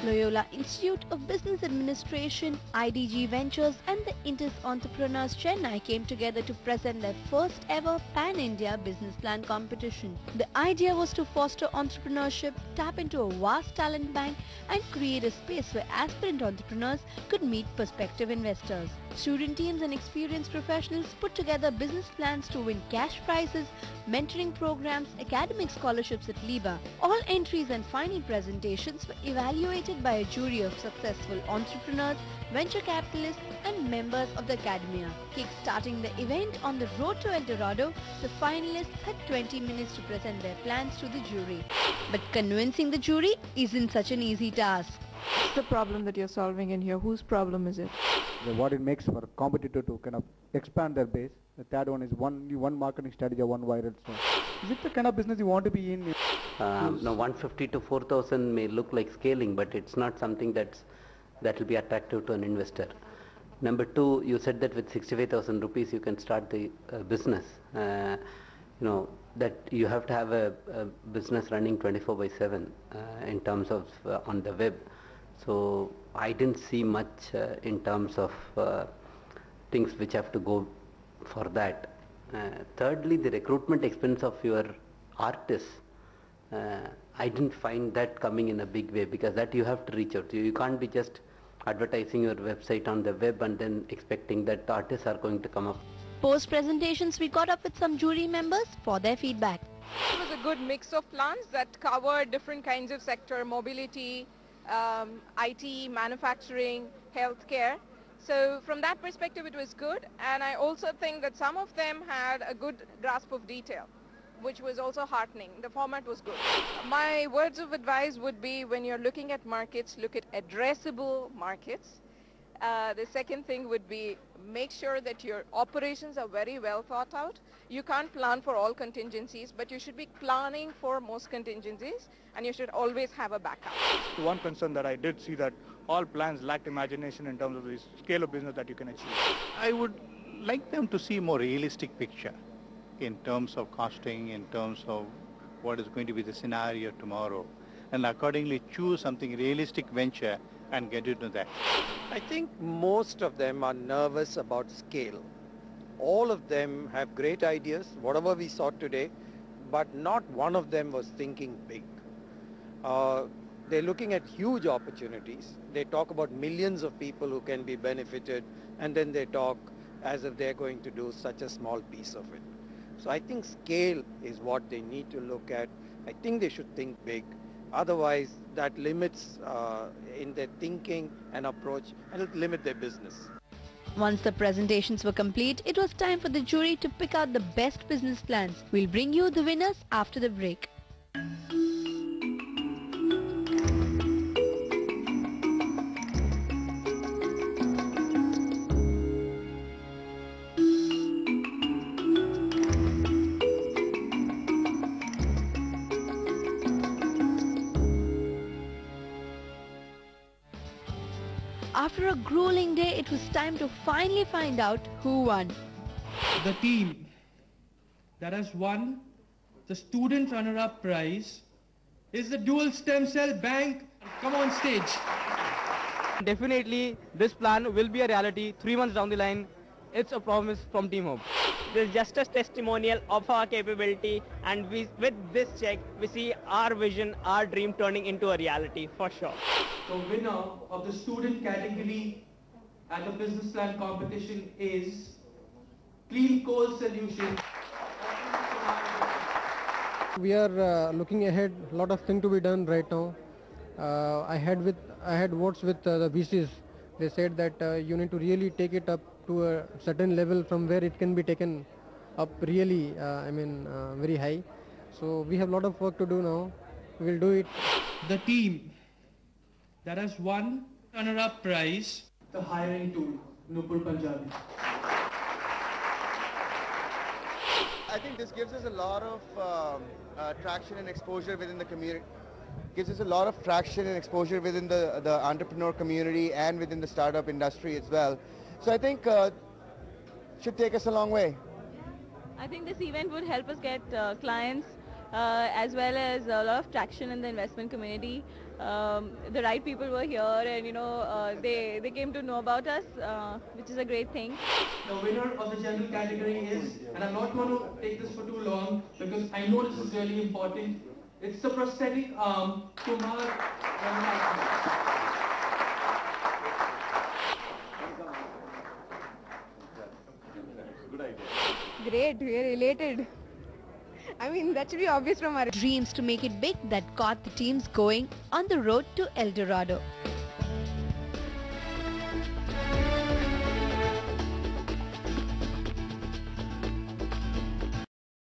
Loyola Institute of Business Administration, IDG Ventures and the Indus Entrepreneurs Chennai came together to present their first ever Pan-India business plan competition. The idea was to foster entrepreneurship, tap into a vast talent bank and create a space where aspirant entrepreneurs could meet prospective investors. Student teams and experienced professionals put together business plans to win cash prizes, mentoring programs, academic scholarships at LIBA. All entries and final presentations were evaluated by a jury of successful entrepreneurs, venture capitalists and members of the academia. Kick-starting the event on the road to El Dorado, the finalists had 20 minutes to present their plans to the jury. But convincing the jury isn't such an easy task. What's the problem that you're solving in here? Whose problem is it? What it makes for a competitor to kind of expand their base. The third one is one marketing strategy or one viral source. Is it the kind of business you want to be in? No, 150 to 4,000 may look like scaling, but it's not something that will be attractive to an investor. Number two, you said that with 65,000 rupees you can start the business. That you have to have a business running 24/7 in terms of on the web. So I didn't see much in terms of things which have to go for that. Thirdly, the recruitment expense of your artists, I didn't find that coming in a big way, because that you have to reach out to. You can't be just advertising your website on the web and then expecting that artists are going to come up. Post presentations, we caught up with some jury members for their feedback. It was a good mix of plans that covered different kinds of sector, mobility, IT, manufacturing, healthcare. So from that perspective it was good, and I also think that some of them had a good grasp of detail, which was also heartening. The format was good. My words of advice would be, when you're looking at markets, look at addressable markets. The second thing would be, make sure that your operations are very well thought out. You can't plan for all contingencies, but you should be planning for most contingencies, and you should always have a backup. One concern that I did see, that all plans lacked imagination in terms of the scale of business that you can achieve. I would like them to see a more realistic picture in terms of costing, in terms of what is going to be the scenario tomorrow, and accordingly choose something realistic venture and get into that. I think most of them are nervous about scale. All of them have great ideas, whatever we saw today, but not one of them was thinking big. They're looking at huge opportunities. They talk about millions of people who can be benefited, and then they talk as if they're going to do such a small piece of it. So I think scale is what they need to look at. I think they should think big. Otherwise, that limits in their thinking and approach, and it'll limit their business. Once the presentations were complete, it was time for the jury to pick out the best business plans. We'll bring you the winners after the break. After a grueling day, it was time to finally find out who won. The team that has won the student runner-up prize is the Dual Stem Cell Bank. Come on stage. Definitely this plan will be a reality 3 months down the line. It's a promise from Team Hope. This is just a testimonial of our capability, and with this check we see our vision, our dream turning into a reality for sure. The winner of the student category at the business plan competition is Clean Coal Solutions. We are looking ahead, a lot of things to be done right now. I had words with the VCs. They said that you need to really take it up to a certain level from where it can be taken up really, very high. So we have a lot of work to do now. We will do it. The team that has won runner-up prize, the hiring tool, Nupur Punjabi. I think this gives us a lot of traction and exposure within the community. Gives us a lot of traction and exposure within the entrepreneur community and within the startup industry as well. So I think should take us a long way. I think this event would help us get clients as well as a lot of traction in the investment community. The right people were here, and they came to know about us, which is a great thing. The winner of the general category is, and I'm not going to take this for too long because I know this is really important. It's the prosthetic arm, Kumar. Great, we are elated. I mean, that should be obvious from our dreams to make it big that got the teams going on the road to El Dorado.